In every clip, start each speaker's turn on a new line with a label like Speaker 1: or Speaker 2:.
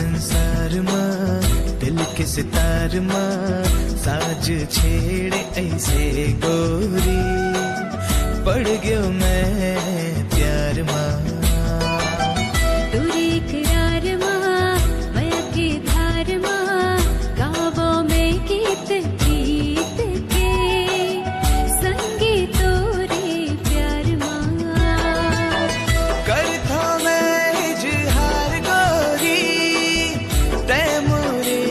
Speaker 1: संसार मां दिल के सितार मां साज छेड़े ऐसे गोरी पड़ गयो मैं प्यार मां
Speaker 2: तुरी करार मां माया की धार मां गावों में गीत गीत के संगीत रे प्यार मां
Speaker 1: करता मैं इजहार गोरी तै मोरे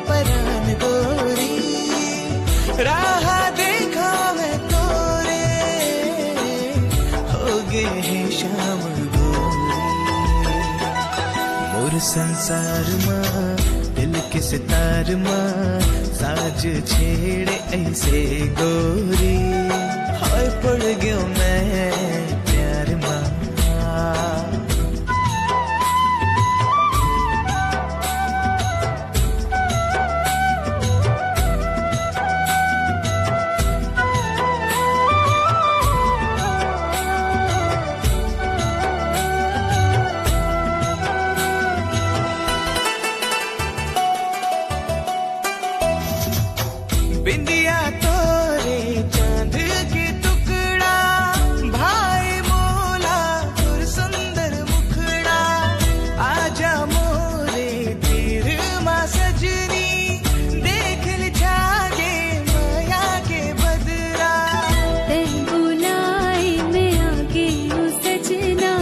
Speaker 1: परान गोरी राह देखा मैं तोरे हो गए हैं शाम गोरी मोर संसार मां दिल के सितार मां साज छेड़े ऐसे गोरी हाय पड़ गयो मैं प्यार मां बिंदिया तोरे चांद के टुकड़ा भाई मोला तुर सुंदर मुखड़ा आजा मोरे तीर मां सजनी देख ल जागे माया के बदरा
Speaker 2: ते बुलाई में आगे हूँ सजना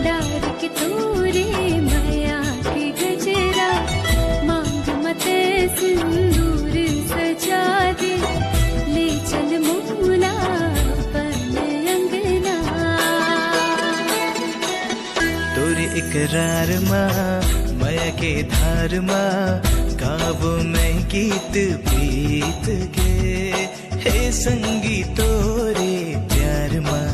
Speaker 2: डार के तोरे माया के गजरा मांग मत सिंदूर सजा दे ले चल मोला पन अंगना
Speaker 1: तोरे इकरार मां माया के धार मां गावो मैं गीत प्रीत के हे संगी तोरे प्यार मां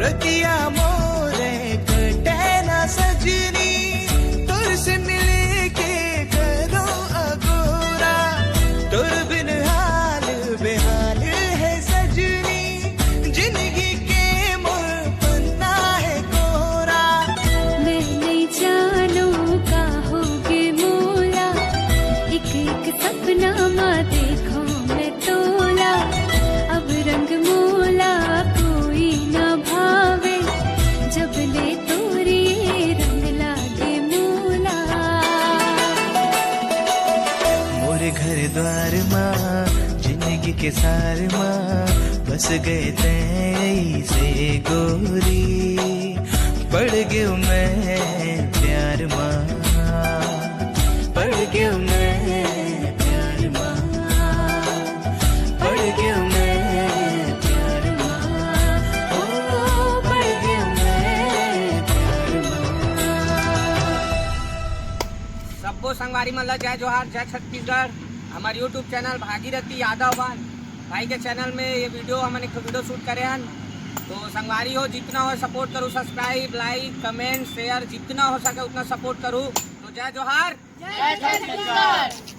Speaker 1: रतिया मोरे कटे ना सजनी तुर से मिले के करो अगोरा तुर बिन हाल बेहाल है सजनी जिंदगी के मोर पन्ना है कोरा
Speaker 2: मैं नहीं जानू का होगे मोला एक एक सपना माँ देखो मैं तोला अब रंग मोला कोई ना भावे जब ले तोरी रंग लागे मोला
Speaker 1: मोरे घर द्वार मां जिंदगी के सार मां बस गए तै से गोरी पड़ गयो मैं प्यार मां पड़ गयो मैं प्यार मां पड़ गयो मैं प्यार मां ओ पड़ गयो मैं प्यार मां
Speaker 3: सबको संगवारी मल्ला जय जोहार जय छत्तीसगढ़। हमारे यूट्यूब चैनल भागीरथी यादव भाई के चैनल में ये वीडियो हमने एक वीडियो शूट करे हैं तो संगवारी हो जितना हो सपोर्ट करूँ सब्सक्राइब लाइक कमेंट शेयर जितना हो सके उतना सपोर्ट करूँ तो जय जोहार जय छत्तीसगढ़।